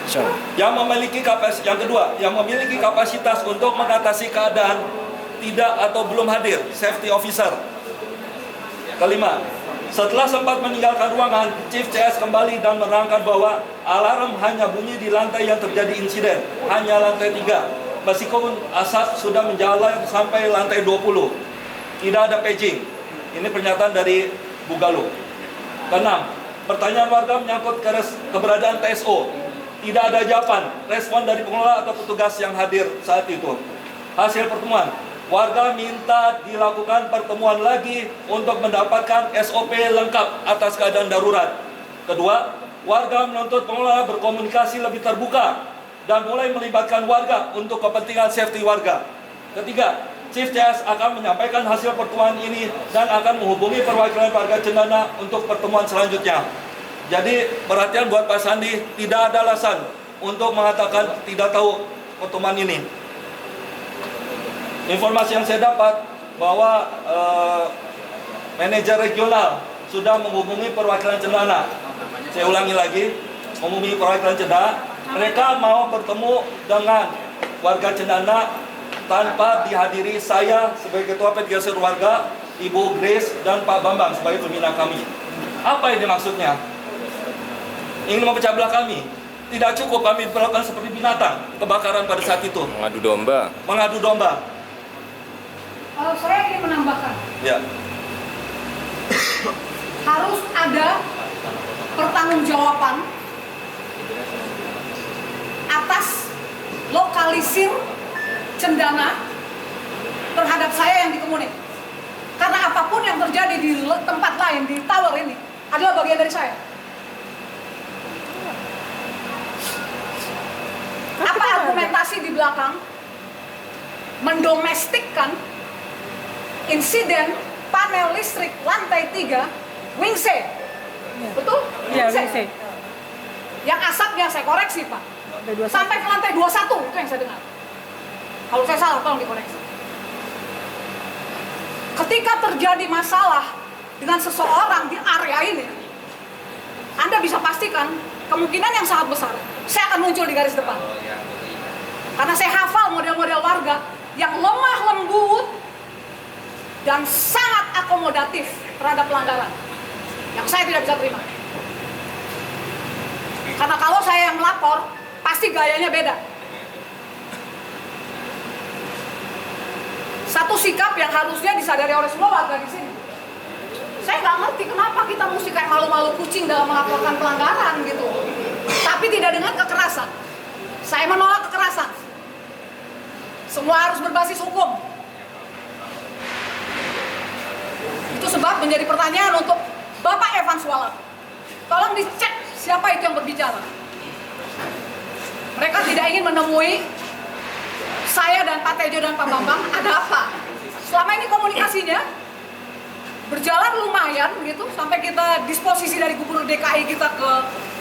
Yang kedua, yang memiliki kapasitas untuk mengatasi keadaan tidak atau belum hadir, safety officer. Kelima, setelah sempat meninggalkan ruangan, Chief CS kembali dan menerangkan bahwa alarm hanya bunyi di lantai yang terjadi insiden, hanya lantai 3. Meskipun asap sudah menjalar sampai lantai 20. Tidak ada paging. Ini pernyataan dari Bugaluh. Keenam, pertanyaan warga menyangkut keberadaan TSO. Tidak ada jawaban, respon dari pengelola atau petugas yang hadir saat itu. Hasil pertemuan, warga minta dilakukan pertemuan lagi untuk mendapatkan SOP lengkap atas keadaan darurat. Kedua, warga menuntut pengelola berkomunikasi lebih terbuka dan mulai melibatkan warga untuk kepentingan safety warga. Ketiga, Chief CS akan menyampaikan hasil pertemuan ini dan akan menghubungi perwakilan warga Cendana untuk pertemuan selanjutnya. Jadi perhatian buat Pak Sandi, tidak ada alasan untuk mengatakan tidak tahu pertemuan ini. Informasi yang saya dapat bahwa manajer regional sudah menghubungi perwakilan Cendana. Saya ulangi lagi, menghubungi perwakilan Cendana. Mereka mau bertemu dengan warga Cendana tanpa dihadiri saya sebagai Ketua P3 Warga, Ibu Grace dan Pak Bambang sebagai pembina kami. Apa ini maksudnya? Ingin memecah belah kami. Tidak cukup kami melakukan seperti binatang kebakaran pada saat itu. Mengadu domba. Mengadu domba. Saya ingin menambahkan. Ya. Harus ada pertanggungjawaban atas lokalisir Cendana terhadap saya yang dikemunik. Karena apapun yang terjadi di tempat lain, di tower ini, adalah bagian dari saya. Apa argumentasi di belakang mendomestikkan insiden panel listrik lantai 3 wing C? Betul? Iya, wing C. Yang asapnya saya koreksi, Pak. Sampai ke lantai 21, itu yang saya dengar. Kalau saya salah, tolong dikoreksi. Ketika terjadi masalah dengan seseorang di area ini, Anda bisa pastikan kemungkinan yang sangat besar saya akan muncul di garis depan. Karena saya hafal model-model warga yang lemah lembut dan sangat akomodatif terhadap pelanggaran yang saya tidak bisa terima. Karena kalau saya yang melapor, pasti gayanya beda. Satu sikap yang harusnya disadari oleh semua warga di sini. Saya nggak ngerti kenapa kita mesti kayak malu-malu kucing dalam melaporkan pelanggaran gitu. Tapi tidak dengan kekerasan. Saya menolak kekerasan. Semua harus berbasis hukum. Itu sebab menjadi pertanyaan untuk Bapak Evan Sualan. Tolong dicek siapa itu yang berbicara. Mereka tidak ingin menemui saya dan Pak Tejo dan Pak Bambang. Ada apa? Selama ini komunikasinya berjalan lumayan gitu, sampai kita disposisi dari Gubernur DKI kita ke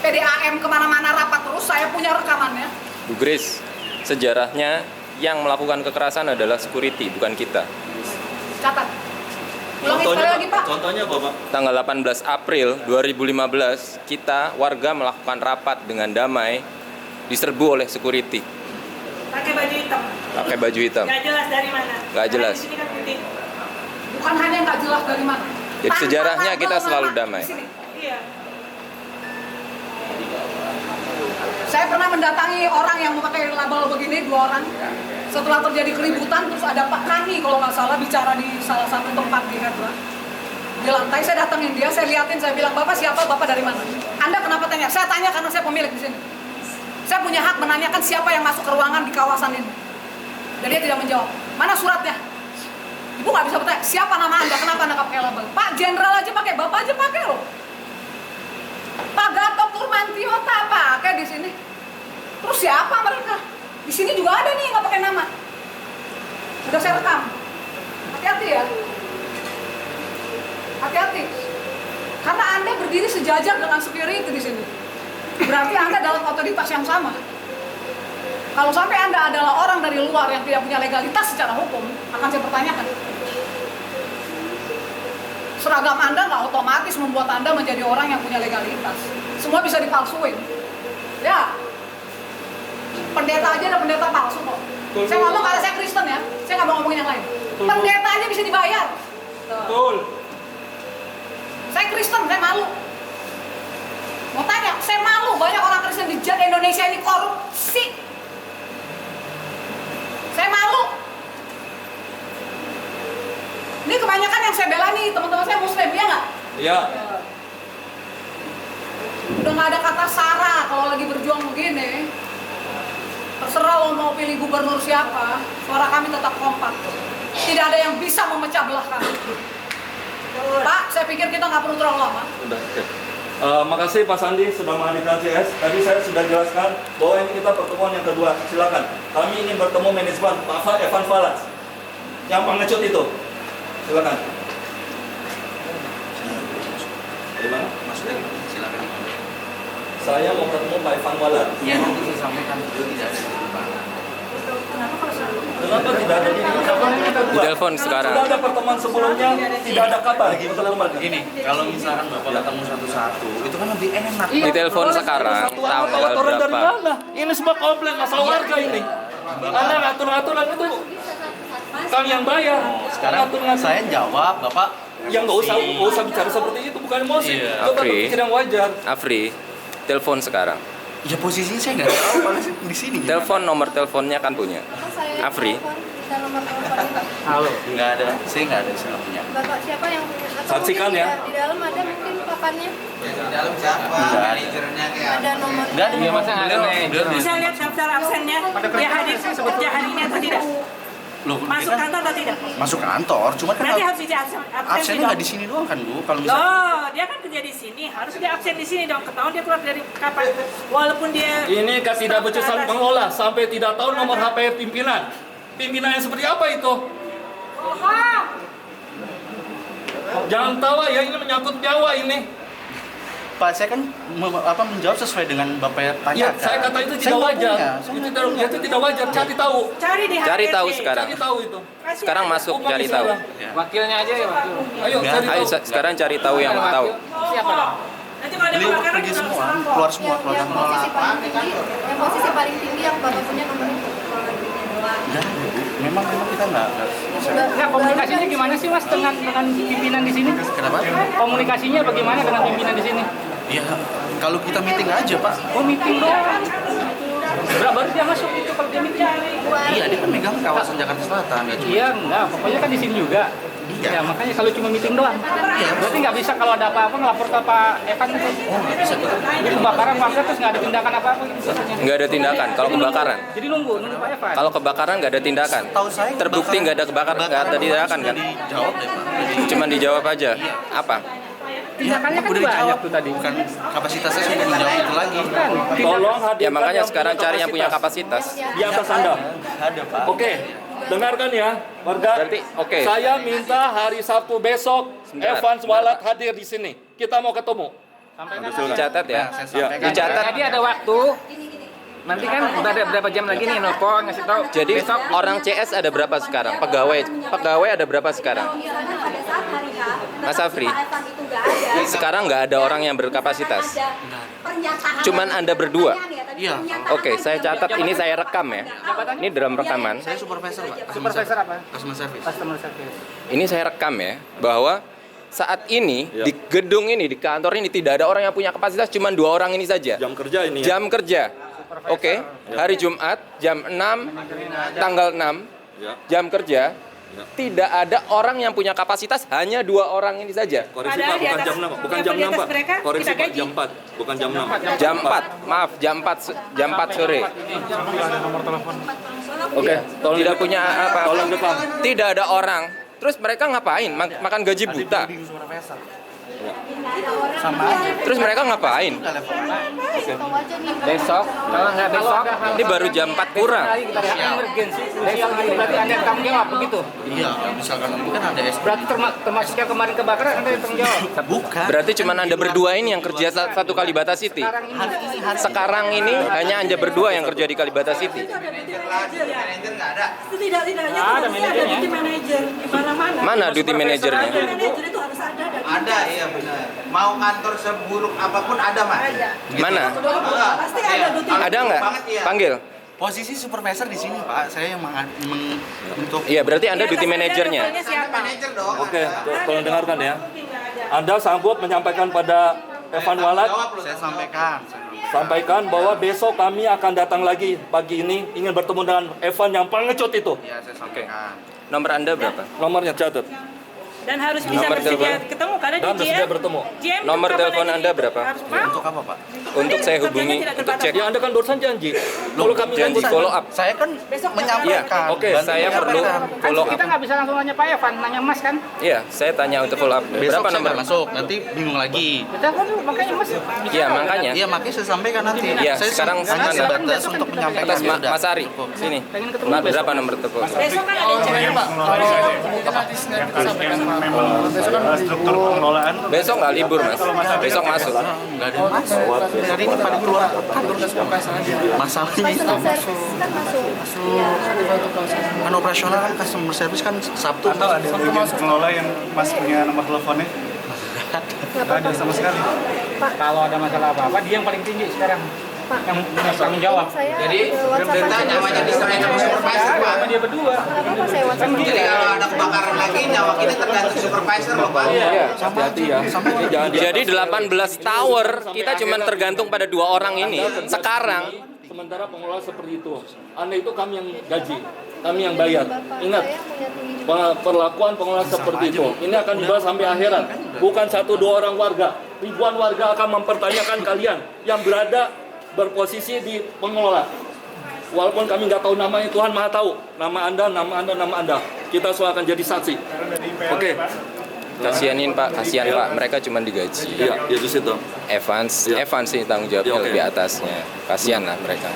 PDAM kemana-mana rapat terus. Saya punya rekamannya. Bu Grace, sejarahnya yang melakukan kekerasan adalah security, bukan kita. Catat. Ulangi sekali lagi, Pak. Contohnya Bapak. Tanggal 18 April 2015, kita warga melakukan rapat dengan damai, diserbu oleh security. Pakai baju hitam. Pakai baju hitam. Nggak jelas dari mana. Nggak jelas. Di sini kan putih. Bukan hanya nggak jelas dari mana. Jadi Tanpa sejarahnya kita label selalu nama damai. di sini. Iya. Saya pernah mendatangi orang yang memakai label begini, 2 orang. Setelah terjadi keributan, terus ada Pak Kani kalau nggak salah bicara di salah satu tempat di Redra. Di lantai saya datangin dia, saya liatin, saya bilang, Bapak siapa, Bapak dari mana? Anda kenapa tanya? Saya tanya karena saya pemilik di sini. Saya punya hak menanyakan siapa yang masuk ke ruangan di kawasan ini. Dan dia tidak menjawab. Mana suratnya? Ibu nggak bisa bertanya, siapa nama Anda, kenapa Anda nggak pakai label? Pak Jenderal aja pakai, Bapak aja pakai loh. Pak Gatot Nurmantio tak pakai di sini. Terus siapa mereka? Di sini juga ada nih yang nggak pakai nama. Sudah saya rekam. Hati-hati ya. Hati-hati. Karena Anda berdiri sejajar dengan security di sini. Berarti Anda dalam otoritas yang sama. Kalau sampai Anda adalah orang dari luar yang tidak punya legalitas secara hukum, akan saya pertanyakan. Seragam Anda nggak otomatis membuat Anda menjadi orang yang punya legalitas. Semua bisa dipalsuin. Ya, Pendeta aja ada pendeta palsu kok. Betul. Saya ngomong karena saya Kristen ya, saya nggak mau ngomongin yang lain. Pendeta aja bisa dibayar. Betul. Saya Kristen, saya malu. Mau tanya, saya malu banyak orang Kristen di Indonesia ini korupsi. Saya malu. Ini kebanyakan yang saya bela nih, teman-teman saya Muslim, ya nggak? Ya. Udah nggak ada kata sara kalau lagi berjuang begini. Terserah lo mau pilih gubernur siapa, suara kami tetap kompak. Tidak ada yang bisa memecah belah kami. Pak, saya pikir kita nggak perlu terlalu lama. Udah, oke. Makasih Pak Sandi sudah menghadirkan CS. Tadi saya sudah jelaskan bahwa ini kita pertemuan yang kedua. Silakan. Kami ingin bertemu manajemen Pak Evan Falas yang pengecut itu. Silakan. Di mana? Maksudnya silakan. Saya mau ketemu Pak Evan Falas. Ya nanti saya sampaikan beliau tidak ada di depan. Kenapa tidak ada di pertemuan yang kedua? Ditelepon sekarang. Sudah ada pertemuan sebelumnya, tidak ada kabar. Gini, kalau misalkan Bapak ketemu satu-satu, itu kan lebih enak. Ditelepon sekarang, tanggal Aturan dari berapa? mana? Ini semua komplain masalah warga ini. Karena aturan-aturan itu kami yang bayar. Sekarang saya jawab, Bapak yang nggak usah bicara seperti itu, bukan emosi. Iya. Coba Afri. berpikir yang wajar. Afri, telepon sekarang. ya posisinya saya nggak tahu kalau di sini. Telepon, nomor teleponnya kan punya. Afri. Kita nomor teleponnya. Halo. Nggak ada, saya nggak ada saya punya. Bapak siapa yang punya? Atau Saksikan mungkin ya. Di dalam ada mungkin papannya. Di dalam siapa? Manajernya kayak Ada nomor. Nggak ada. Iya masa ada manajer. Bisa lihat daftar absennya, dia hadir kerja hari ini atau tidak? Loh, Masuk kita kantor atau tidak? masuk kantor, cuma kan Berarti harus dia absen absennya nggak di sini doang kan Bu? Kalau misalnya Loh, dia kan kerja di sini, harus dia absen di sini dong. Ketahuan dia keluar dari kapan? Walaupun dia Ini kan tidak becus saling mengolah sampai tidak tahu nomor HP pimpinan. Pimpinan yang seperti apa itu? Jangan tawa ya, ini menyangkut nyawa ini. Pak, saya kan menjawab sesuai dengan Bapak yang Ya, tanyakan. saya kata itu Saya tidak nggak wajar. punya, saya Itu nggak punya. tidak wajar. Cari tahu. cari di Cari HRD. tahu sekarang. Cari tahu itu. Kasih Sekarang aja. masuk Oh, cari bisa tahu. lah. Wakilnya aja ya wakil. Ayo Nggak. cari Ayo tahu. sekarang cari tahu yang tahu. Siapa dong? Nanti kalau ada Beliau kebakaran pergi kita semua, harus keluar semua, keluar Yang semua. posisi paling tinggi, yang posisi paling tinggi yang Bapak punya nomor itu. Nggak ada, Bu. Memang kita nggak. Nah, komunikasinya gimana sih Mas dengan pimpinan di sini? Kenapa? Komunikasinya bagaimana dengan pimpinan di sini? Ya, kalau kita meeting aja Pak. Oh, meeting doang. Berapa baru dia masuk itu kalau dia meeting? Iya, dia kan megang kawasan Jakarta Selatan. Ya, cuma Iya, enggak. Pokoknya kan di sini juga. Iya. Ya, makanya kalau cuma meeting doang. Berarti nggak bisa kalau ada apa-apa ngelapor ke Pak Evan gitu. oh nggak bisa kita. Jadi kebakaran warga terus nggak ada tindakan apa-apa gitu. biasanya. Nggak ada tindakan kalau kebakaran. Jadi nunggu Pak Evan. Kalau kebakaran nggak ada tindakan. Tahu saya Terbukti nggak ada kebakaran, nggak ada tindakan kan? Sudah dijawab deh Pak. Cuman dijawab aja. Apa? Tindakannya kan Udah banyak dijawab tuh tadi. Bukan kapasitasnya sudah dijawab itu lagi. Kan, Tolong hadirkan Ya makanya yang sekarang punya cari yang punya kapasitas. di atas Anda. Ada Pak. Oke, dengarkan ya, warga. Berarti, oke. Saya minta hari Sabtu besok Sebentar. Evans Walat hadir di sini. Kita mau ketemu. Dicatat ya. Saya sampaikan. Dicatat. Jadi ada waktu. Nanti kan udah ada berapa jam lagi nih nelpon ngasih tahu. Jadi besok orang CS ada berapa sekarang? Pegawai ada berapa sekarang? Misalnya pada saat hari H, Mas Afri. Pak Evan itu nggak ada. Sekarang nggak ada orang yang berkapasitas. Ada pernyataan. Cuman Anda berdua. Iya. Oke, saya catat ini, saya rekam ya. Ini dalam rekaman. Saya supervisor Pak. supervisor apa? Customer service. Customer service. Ini saya rekam ya, bahwa saat ini Ya. di gedung ini, di kantor ini tidak ada orang yang punya kapasitas, cuma 2 orang ini saja. Jam kerja ini ya. Jam kerja. Oke, hari Jumat jam 6, tanggal 6, Ya. jam kerja. Ya. Tidak ada orang yang punya kapasitas, hanya 2 orang ini saja. Koreksi Padahal Pak, di bukan atas- jam 6, bukan di jam 6 atas Pak. mereka Koreksi kita Pak, gaji. jam 4, bukan jam 6. Jam 4, maaf, jam 4 sore. Oke, tolong Tidak punya apa. Tolong rekam. Tidak ada orang. Terus mereka ngapain? Makan gaji buta. Sama aja. Terus mereka ngapain? Udah level. Tahu aja nih. Besok, kalau nggak besok, Ini baru jam 4 kurang. kita ada emergency. Besok itu berarti Anda yang tanggung jawab begitu. Iya, misalkan ini kan ada SP. Berarti termasuk yang kemarin kebakaran Anda yang tanggung jawab. Bukan. Berarti cuma Anda berdua ini yang kerja satu Kalibata City. Sekarang ini hanya Anda berdua yang kerja di Kalibata City. manajer nggak ada. Setidaknya Ada harus manajernya. duty manager di mana-mana. Mana duty manajernya? Manajer itu harus ada dan Ada, iya benar. Mau kantor seburuk apapun ada mas. ada. Mana? Pasti ada duty. Ada nggak? Banget, iya. Panggil. Posisi supervisor di sini Pak, saya yang untuk Iya, berarti Anda duty manajernya. Siapa? manajer dong. Oke, tolong dengarkan ya. Anda sanggup menyampaikan pada Evan Walat, Saya sampaikan. sampaikan bahwa besok kami akan datang lagi pagi ini ingin bertemu dengan Evan yang pengecut itu. Iya, saya sampaikan. Nomor Anda berapa? Nomornya catat. Dan harus bisa Nomor bersedia telepon. ketemu karena Dan di bersedia GM. bertemu. GM Nomor kapan telepon aja Anda berapa? Harus mau. Untuk apa Pak? Untuk saya hubungi, Kerjanya tidak untuk cek. Ya Anda kan barusan janji. Kalau kami Janji kan follow up. Saya kan menyampaikan. Oke, Bantu saya perlu menyampaikan. Kan follow kita up. nggak bisa langsung nanya Pak Evan, nanya Mas kan? Iya, saya tanya untuk follow up. Besok Berapa saya nomor? nggak masuk, nanti bingung lagi. Kita kan makanya Mas. Iya, makanya. Iya, makanya saya sampaikan nanti. Iya, Saya sekarang hanya mana? sebatas untuk menyampaikan. Atas Ya udah. Mas Ari, sini. Pengen ketemu Mbak, besok. berapa nomor telepon? Besok kan ada GM. struktur pengelolaan Besok nggak libur, Mas. Besok masuk. Nggak ada yang masuk. Hari ini pada keluar kantor masalahnya itu Customer service kan masuk. Iya. kan operasional kan customer service kan Sabtu. atau ada bagian pengelola yang Mas punya nomor teleponnya? Nggak ada sama sekali. Kalau ada masalah apa-apa, dia yang paling tinggi sekarang. Pak, Yang punya tanggung jawab. saya Jadi WhatsApp aja. nyawanya diserahin sama supervisor Pak. Sama dia berdua. Nggak apa-apa, saya WhatsApp aja. Jadi kalau ada kebakaran lagi nyawa kita tergantung supervisor loh Pak. Iya, hati-hati ya. Ini jangan Jadi 18 tower, kita cuma tergantung pada 2 orang ini. Sekarang. Sementara pengelola seperti itu. Anda itu kami yang gaji, kami yang bayar. Bapak Ingat, saya punya tinggi juga. perlakuan pengelola seperti itu. Ini akan dibahas sampai akhirat. Bukan 1-2 orang warga. Ribuan warga akan mempertanyakan kalian yang berada berposisi di pengelola. Walaupun kami nggak tahu namanya, Tuhan Maha tahu. Nama Anda. Kita semua akan jadi saksi. Oke. Kasianin Pak, kasihan Pak. Mereka cuma digaji. Iya, ya di situ. Evans, Iya. Evans sih tanggung jawabnya Iya, oke. lebih atasnya. Kasihan lah mereka.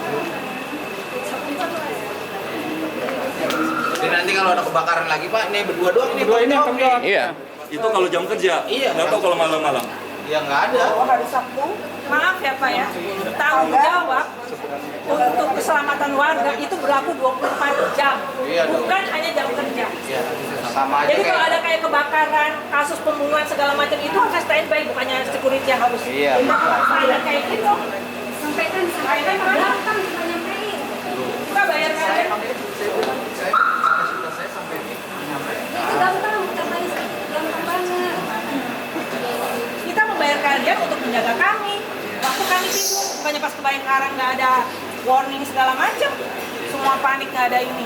Jadi nanti kalau ada kebakaran lagi Pak, ini berdua doang nih. Berdua ini yang tanggung jawab. Iya. Itu kalau jam kerja. Iya. Nggak tahu kalau malam-malam. Ya nggak ada. Maaf ya Pak ya, tanggung jawab untuk keselamatan warga itu berlaku 24 jam, Iya dong. bukan hanya jam kerja. Iya. Sama aja Jadi kalau kayak ada kayak kebakaran, kasus pembunuhan segala macam itu harus standby, bukannya security yang harus. Iya. Ada kayak gitu. Sampaikan, sampaikan. Belakang kita nyampein. Kita bayar kalian. Itu gampang, katanya gampang banget. Kita membayar kalian untuk menjaga kami. Waktu kami sibuk, bukannya pas kebakaran nggak ada warning segala macam. Semua panik nggak ada ini.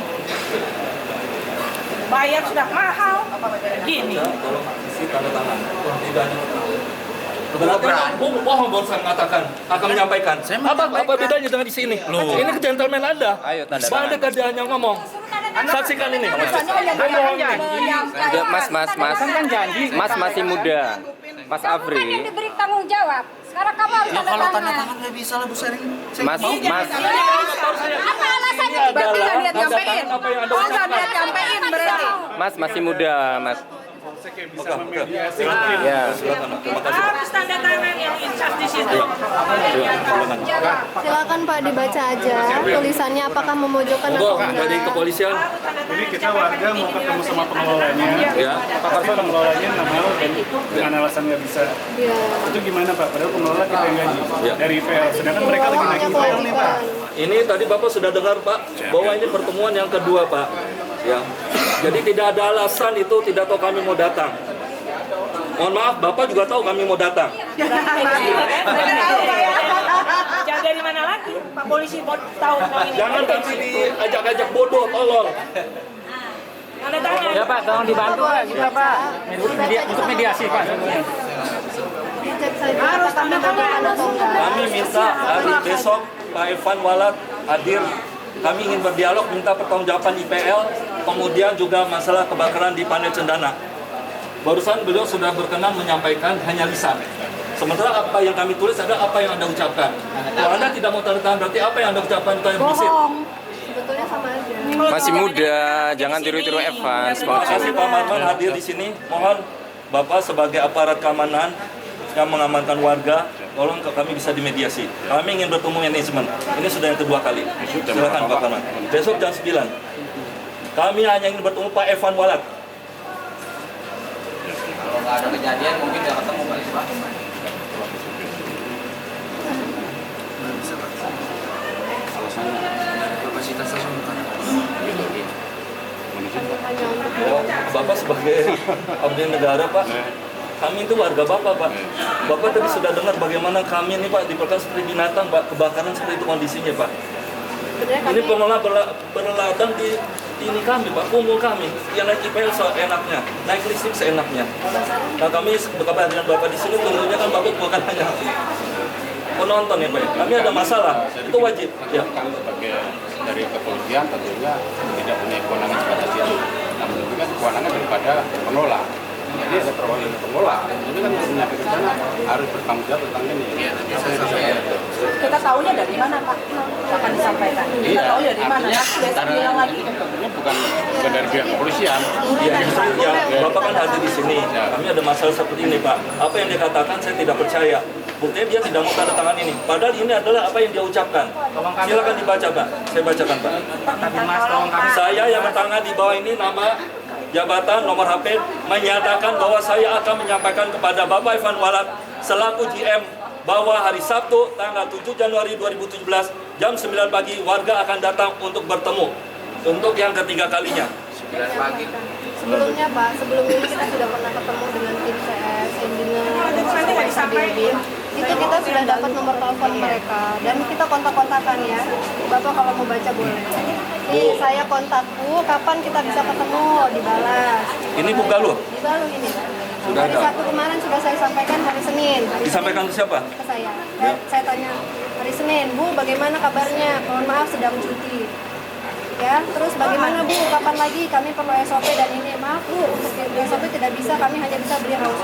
Bayar sudah mahal. Gini. Tolong isi tanda tangan. Tidak ada. Berarti bohong baru saya mengatakan akan menyampaikan. Apa bedanya dengan di sini? Ini gentleman Anda. Ayo, tanda Anda tangan. kerja hanya ngomong. Saksikan ini. Udah, Mas. Kan janji. Mas masih muda. Mas Kamu kan yang Afri. diberi tanggung jawab. Sekarang kamu harus ya tanda kalau tanda tangan. tangan nggak bisa lah Bu Sering. Mas. Apa alasannya? Bapak nggak niat nyampein. apa yang Anda Oh, nggak niat nyampein berarti. Mas masih muda, Mas. Bisa memediasi. Ya. Harus tanda tangan yang insaf di situ. Silakan Pak dibaca aja tulisannya apakah memojokkan atau Monggo dari enggak. kepolisian. Jadi kita warga mau ketemu sama pengelolanya, Ya. tapi pengelolanya nggak mau dan dengan alasan nggak bisa. Iya. Itu gimana Pak? Padahal pengelola kita yang gaji Ya. dari IPL, sedangkan mereka lagi Hanya naikin IPL nih Pak. kewajiban. Ini tadi Bapak sudah dengar Pak bahwa ini pertemuan yang kedua Pak. Ya. Jadi tidak ada alasan itu tidak tahu kami mau datang. Mohon maaf, Bapak juga tahu kami mau datang. Jangan dari mana lagi? Pak polisi mau tahu mau ini. Jangan kami diajak-ajak bodoh, tolong. Tanda tangan. Ya Pak, tolong dibantu Pak. Kita Pak. Untuk mediasi Pak. Dicek saja harus tanda tangan atau enggak. Kami minta hari besok Pak Evan Walat hadir. Kami ingin berdialog, minta pertanggungjawaban IPL, kemudian juga masalah kebakaran di Panel Cendana. Barusan beliau sudah berkenan menyampaikan hanya lisan. Sementara apa yang kami tulis adalah apa yang Anda ucapkan. Kalau Anda tidak mau tanda tangan, berarti apa yang Anda ucapkan itu yang bullshit. Sebetulnya sama aja. Masih muda, jangan tiru-tiru Evans. Terima kasih Pak Marman hadir di sini. Mohon Bapak sebagai aparat keamanan yang mengamankan warga, tolong kami bisa dimediasi. Kami ingin bertemu manajemen. Ini sudah yang kedua kali. Silakan Pak Marman. Besok jam 9. Kami hanya ingin bertemu Pak Evan Walat. Kalau nggak ada kejadian mungkin nggak ketemu kali Pak. Bapak sebagai abdi negara Pak, kami itu warga Bapak Pak. Bapak tadi sudah dengar bagaimana kami ini Pak diperlakukan seperti binatang Pak, kebakaran seperti itu kondisinya Pak. Sebenarnya Ini kami pengelola berladang di ini kami Pak, kumuh kami, yang naik IPL seenaknya, naik listrik seenaknya. Nah kami berkabar dengan Bapak di sini, tentunya kan Bapak bukan hanya penonton ya Pak, kami ada masalah, itu wajib. Ya. Kami sebagai dari kepolisian tentunya tidak punya kewenangan sebatas itu. Namun itu kan kewenangan daripada pengelola. Jadi ada perwakilan pengelola. Ini kan untuk menyampaikan sana harus bertanggung jawab tentang ini. Kita tahunya dari mana Pak? Akan disampaikan. Kita tahu dari mana? Besok bilang lagi. Tentunya bukan dari pihak kepolisian. Ya, Bapak kan hadir di sini. Kami ada masalah seperti ini Pak. Apa yang dia katakan saya tidak percaya. Buktinya dia tidak mau tanda tangan ini. Padahal ini adalah apa yang dia ucapkan. Silakan dibaca Pak. Saya bacakan Pak. Saya yang bertangan di bawah ini nama jabatan nomor HP menyatakan bahwa saya akan menyampaikan kepada Bapak Ivan Walat selaku GM bahwa hari Sabtu tanggal 7 Januari 2017 jam 9 pagi warga akan datang untuk bertemu untuk yang ketiga kalinya. sebelumnya Pak, sebelum ini kita sudah pernah ketemu dengan tim CS, engineer, dan BIM. Itu kita sudah dapat nomor telepon mereka dan kita kontak-kontakan ya. Bapak kalau mau baca boleh. Nih saya kontakku, kapan kita bisa ketemu? Dibalas. Ini Bu Galuh. Di Galuh ini. Sudah Hari ada. Sabtu kemarin sudah saya sampaikan hari Senin. Disampaikan ke siapa? Ke saya. Saya tanya hari Senin, Bu, bagaimana kabarnya? Mohon maaf sedang cuti. Ya, terus bagaimana Bu? Kapan lagi? Kami perlu SOP dan ini. Maaf Bu, untuk SOP tidak bisa. Kami hanya bisa beli house.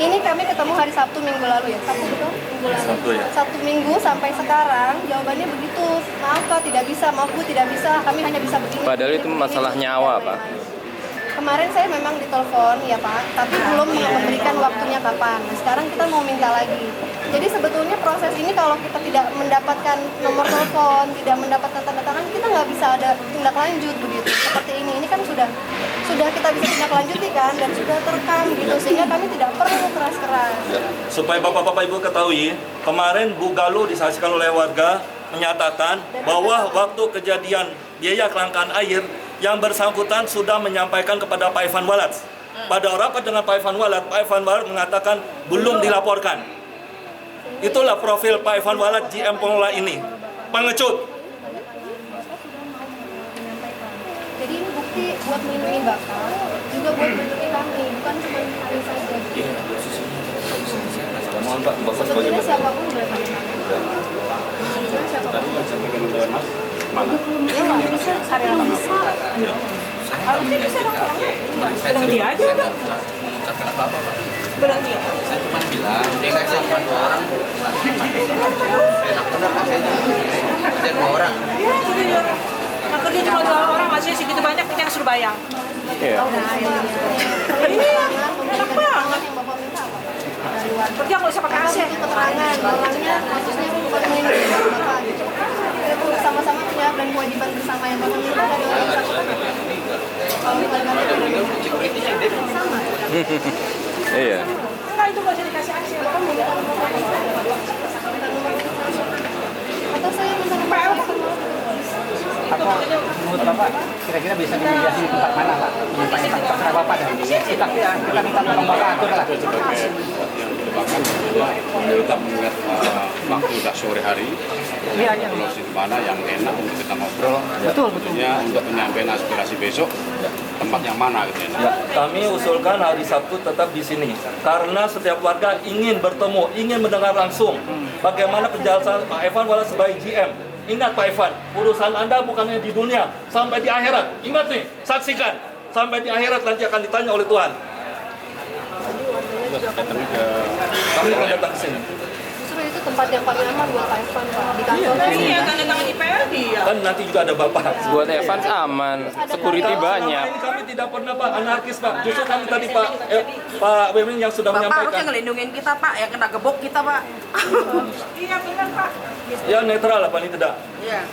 Ini kami ketemu hari Sabtu minggu lalu ya. Sabtu betul? Minggu lalu. Sabtu ya. Sabtu minggu sampai sekarang jawabannya begitu. Maaf Pak, tidak bisa. Maaf Bu, tidak bisa. Kami hanya bisa begini. Padahal itu begini, masalah begini, nyawa, dan Pak. lain-lain. Kemarin saya memang ditelepon ya Pak, tapi belum memberikan waktunya kapan. Nah, sekarang kita mau minta lagi. Jadi sebetulnya proses ini kalau kita tidak mendapatkan nomor telepon, tidak mendapatkan tanda tangan, kita nggak bisa ada tindak lanjut begitu. Seperti ini kan sudah kita bisa tindak lanjuti kan dan sudah terekam gitu sehingga kami tidak perlu keras-keras. Supaya Bapak-Bapak Ibu ketahui, kemarin Bu Galuh disaksikan oleh warga menyatakan bahwa waktu kejadian biaya kelangkaan air yang bersangkutan sudah menyampaikan kepada Pak Ivan Walat. Pada rapat dengan Pak Ivan Walat mengatakan belum dilaporkan. Itulah profil Pak Ivan Walat GM pengelola ini. Pengecut. Jadi ini bukti buat melindungi Bapak, juga buat melindungi kami, bukan cuma kami saja. Mohon Pak, Bapak sebagai Sebetulnya siapapun boleh kami. Tadi yang sampaikan oleh Mas, mana? Ya nggak bisa, nggak bisa. Harusnya bisa dong. Bilang dia aja dong. Bilang dia. Saya cuma bilang, dia nggak sama 2 orang. Enak bener kasihnya. Ada 2 orang. Iya, jadi dia. Nah, kerja cuma 2 orang, masih segitu banyak kita yang suruh bayar. Iya. Iya, enak banget. Yang Bapak minta apa? Kerja nggak usah pakai AC. Itu keterangan, orangnya maksudnya bukan melindungi Bapak gitu. Itu sama-sama punya hak dan kewajiban bersama yang Bapak minta dari orang yang bersangkutan. Kalau kita sama. Iya. Enggak, itu nggak usah dikasih AC. Bapak mau minta nomor Atau saya minta nomor Apa menurut Bapak kira-kira bisa dimediasi di tempat mana Pak? Menyampaikan terserah Bapak dan kita minta tolong Bapak atur lah. Sebagai yang dilibatkan tentunya kita mengingat waktu sudah sore hari. Iya, iya. Lokasi di mana yang enak untuk kita ngobrol. Betul. Tentunya untuk menyampaikan aspirasi besok tempat yang mana gitu ya. Ya, kami usulkan hari Sabtu tetap di sini karena setiap warga ingin bertemu, ingin mendengar langsung bagaimana penjelasan Pak Ivan Walat sebagai GM. Ingat Pak Ivan, urusan Anda bukannya di dunia, sampai di akhirat. Ingat nih, saksikan. Sampai di akhirat nanti akan ditanya oleh Tuhan. Kami akan datang ke sini. Justru itu tempat yang paling aman buat Pak Evan Pak, di kantor. Iya, tanda tangan IPL dia. Kan nanti juga ada Bapak. Buat Evans aman, security banyak. Selama ini kami tidak pernah Pak anarkis Pak. Justru kami tadi Pak Bemin yang sudah Bapak harusnya menyampaikan. ngelindungin kita Pak, yang kena gebok kita Pak. Iya, benar Pak. Ya netral lah paling tidak. Iya.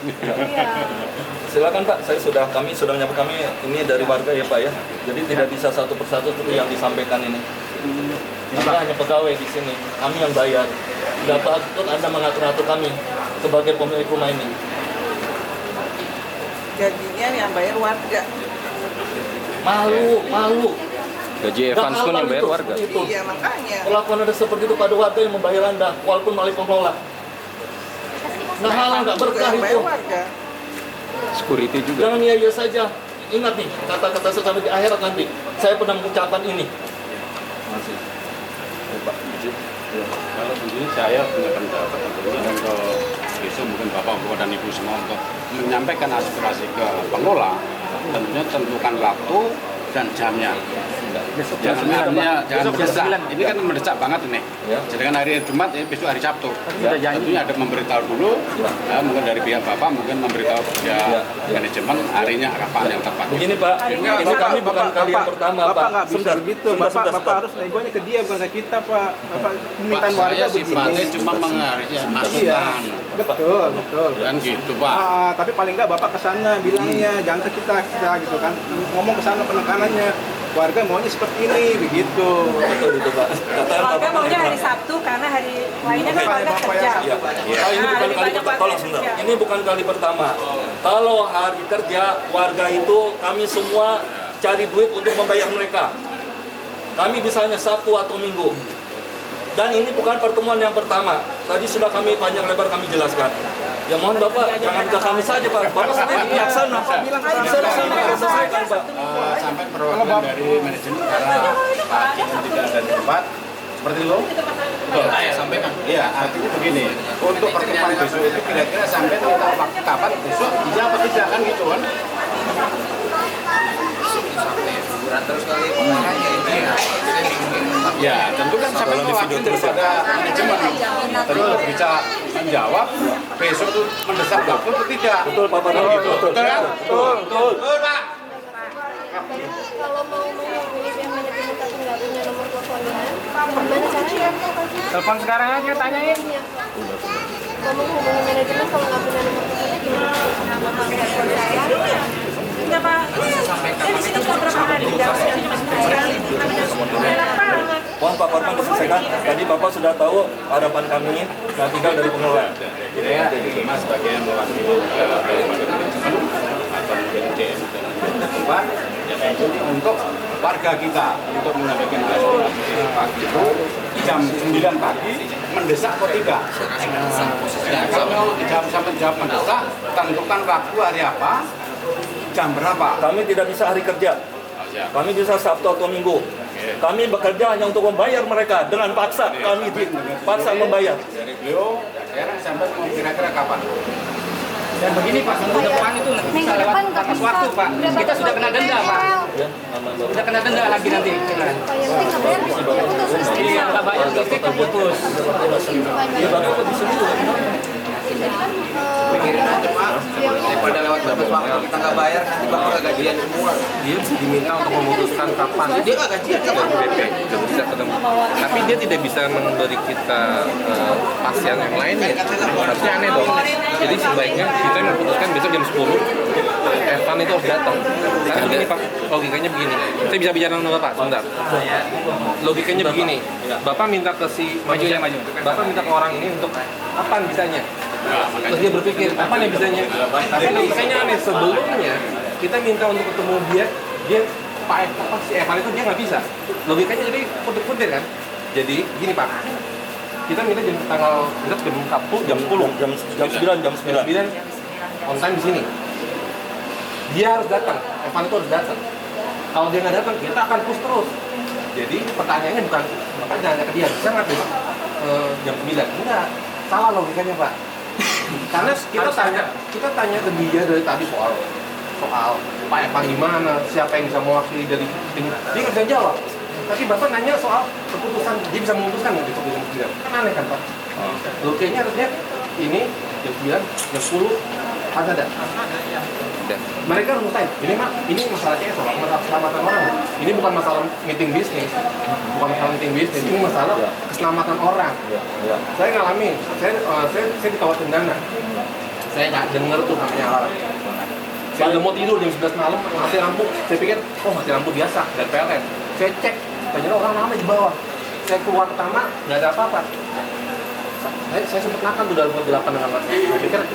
Silakan Pak, kami sudah menyampaikan kami ini dari warga ya Pak ya. Jadi tidak bisa satu persatu seperti yang disampaikan ini. Anda hanya pegawai di sini, kami yang bayar. Tidak patut Anda mengatur-atur kami sebagai pemilik rumah ini. Gajinya yang bayar warga. Malu. Gaji Evans pun yang bayar warga. Iya, makanya. Perlakuan Anda seperti itu pada warga yang membayar Anda, walaupun melalui pengelola. Nggak halal, nggak berkah itu. Security juga. Jangan iya saja. Ingat nih, kata-kata saya sampai di akhirat nanti. Saya pernah mengucapkan ini. Kalau begini saya punya pendapat tentunya untuk besok mungkin Bapak dan Ibu semua untuk menyampaikan aspirasi ke pengelola, tentunya tentukan waktu dan jamnya. Jangan mendesak. Ini kan mendesak banget ini. Sedangkan hari Jumat, besok hari Sabtu. Tentunya ada memberitahu dulu, mungkin dari pihak Bapak mungkin memberitahu pihak manajemen harinya kapan yang tepat. Begini Pak, ini kami bukan kali yang pertama Pak. Bapak nggak bisa begitu. Bapak harus negonya ke dia, bukan ke kita Pak. Bapak permintaan warga Saya begini. sifatnya cuma menghargai masukan. Betul. Dan gitu Pak. Tapi paling nggak Bapak ke sana bilangnya, jangan ke kita gitu kan. Ngomong ke sana penekanannya. Warga maunya seperti ini, begitu. Betul itu Pak. Warga maunya hari Sabtu karena hari lainnya kan warga kerja. Ini bukan kali pertama. Tolong sebentar. Ini bukan kali pertama. Kalau hari kerja warga itu kami semua cari duit untuk membayar mereka. Kami bisanya Sabtu atau Minggu. Dan ini bukan pertemuan yang pertama. Tadi sudah kami panjang lebar kami jelaskan. Ya mohon Bapak, jangan ke kami saja Pak. Bapak sendiri pelaksana. Bisa selesaikan Pak. Sampai perwakilan dari manajemen karena Pak Kim tidak ada di tempat seperti itu. Saya sampaikan. Iya, artinya begini. Untuk pertemuan besok itu kira-kira sampai kita waktu kapan besok bisa apa tidak kan gitu kan? Terus kali makanya ini Ya, tentu kan sampai mewakili daripada manajemen. Terus bisa menjawab besok itu mendesak waktu atau tidak. Betul Pak Parman. Betul kan? Betul. Pak. Kalau mau menghubungi pihak manajemen tapi nggak punya nomor teleponnya, gimana caranya? Telepon sekarang aja tanyain. Mau menghubungi manajemen kalau nggak punya nomor teleponnya gimana? Enggak Pak, saya di situ beberapa hari Mohon Pak Parman diselesaikan. Tadi Bapak sudah tahu harapan kami yang tinggal dari pengelola. Ya, Mas sebagai mewakili dari manajemen atau mungkin DM dan tempat, ya tentunya untuk warga kita untuk menyampaikan aspirasi pagi itu jam 9 pagi mendesak atau tidak. Ya, kalau sampai jam mendesak, tentukan waktu hari apa, jam berapa. Kami tidak bisa hari kerja. Kami bisa Sabtu atau Minggu. Kami bekerja hanya untuk membayar mereka dengan paksa. Kami dipaksa membayar. Dari beliau, daerah sampai mau kira-kira kapan? Dan begini Pak, minggu depan itu bisa lewat batas waktu Pak. Kita sudah kena denda Pak. Sudah kena denda lagi nanti. Iya, nggak bayar listrik terputus. pikirin aja Pak. Daripada lewat batas waktu kita nggak bayar nanti Bapak nggak gajian semua. Dia diminta untuk memutuskan kapan Dia nggak gajian dan BP itu bisa ketemu. Tapi dia tidak bisa memberi kita pasien yang lainnya. Harusnya aneh dong. Jadi sebaiknya kita memutuskan besok jam 10 Evan itu harus datang. Karena begini Pak, logikanya begini. Saya bisa bicara dengan Bapak sebentar. Logikanya begini. Bapak minta ke si maju. Bapak minta ke orang ini untuk kapan bisanya? Terus dia berpikir, apa nih bisanya? Tapi logikanya aneh, sebelumnya kita minta untuk ketemu dia Pak si Evan itu dia nggak bisa. Logikanya jadi putir-putir kan? Jadi gini Pak, kita minta jam tanggal jam Sabtu jam 10 jam 9 on time di sini. Dia harus datang, Evan itu harus datang. Kalau dia nggak datang, kita akan push terus. Jadi pertanyaannya bukan Bapak jangan ke dia, bisa nggak besok jam 9? Enggak, salah logikanya Pak. Karena kita tanya ke dia dari tadi soal Pak Evan gimana, siapa yang bisa mewakili dari tim, dia nggak bisa jawab. Tapi Bapak nanya soal keputusan, dia bisa memutuskan nggak di keputusan 9? Kan aneh kan Pak? Logikanya harusnya ini jam 9, jam 10 ada. Mereka harus tanya, ini masalah CS, masalah keselamatan orang. Ini bukan masalah meeting bisnis, ini masalah keselamatan orang. Saya ngalamin, saya di kawasan Dana. Saya nggak dengar tuh namanya alarm. Saya udah mau tidur jam 11 malam, mati lampu. Saya pikir, mati lampu biasa dari PLN. Saya cek, ternyata orang ramai di bawah. Saya keluar pertama, nggak ada apa-apa. Saya sempat makan tuh dalam 8 dengan mas. Saya pikir,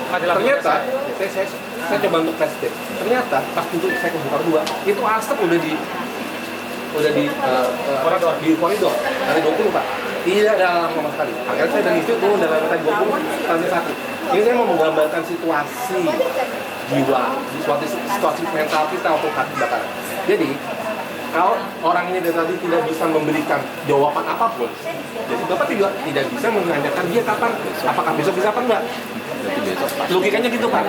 ternyata saya Saya coba untuk tes deh. Ternyata pas pintu saya kebuka kedua, itu asap udah di koridor dari 20 Pak. Tidak ada alarm sama sekali. Akhirnya saya dan istri turun dari lantai 20 ke lantai 1. Ini saya mau menggambarkan situasi jiwa, situasi mental kita untuk hati kebakaran. Jadi kalau orang ini dari tadi tidak bisa memberikan jawaban apapun, jadi Bapak tidak bisa menanyakan dia kapan, apakah besok bisa apa enggak? Logikanya gitu Pak.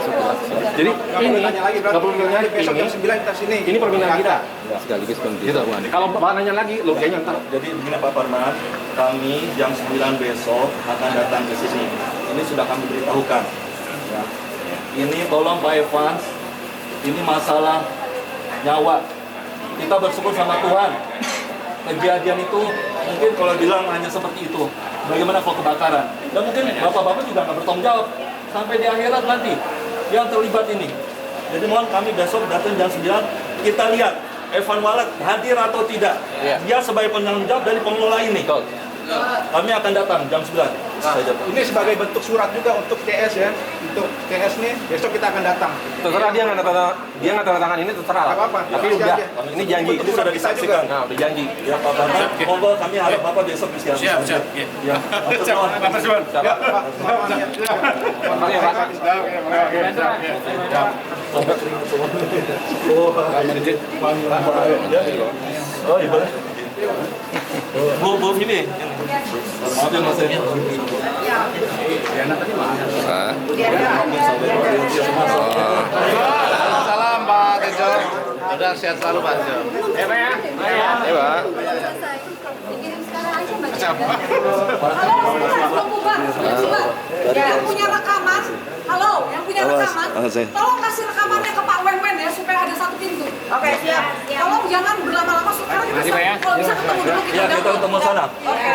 Jadi ini nggak perlu nanya lagi. Besok jam 9 kita sini. Ini permintaan kita. Sekaligus Gitu. pemberitahuan. Kalau Bapak nanya lagi, logikanya ntar. Jadi begini Pak Parman, kami jam 9 besok akan datang ke sini. Ini sudah kami beritahukan. Ya. Ini tolong Pak Evans, ini masalah nyawa. Kita bersyukur sama Tuhan. Kejadian itu mungkin kalau bilang hanya seperti itu. Bagaimana kalau kebakaran? Dan mungkin bapak-bapak juga nggak bertanggung jawab sampai di akhirat nanti yang terlibat ini. Jadi mohon kami besok datang jam 9, kita lihat Evan Walet hadir atau tidak. Dia sebagai penanggung jawab dari pengelola ini. Kami akan datang jam 9. Ini sebagai bentuk surat juga untuk TS ya. Untuk TS nih besok kita akan datang. Terserah dia nggak tanda tangan ini terserah lah. Nggak apa-apa. Tapi Kasih udah, aja. ini janji. Itu sudah disaksikan. Nah, udah janji. Ya Pak Parman, monggo kami harap Bapak besok bisa. Siap. Ya, atur nuhun. Ya, Pak. Mari ya, Pak. Oh iya boleh. Bu ini. Maaf ya Mas. Salam Pak Tejo. Udah sehat selalu Pak Tejo. Belum selesai. Dikirim sekarang aja Mbak. Halo, bubar. Yang punya rekaman, halo, yang punya rekaman, tolong kasih rekamannya ke Pak Wenwen ya supaya ada satu pintu. Oke, siap. Tolong jangan berlama-lama, sekarang kita kalau bisa ketemu dulu Ya, kita ketemu sana. Oke.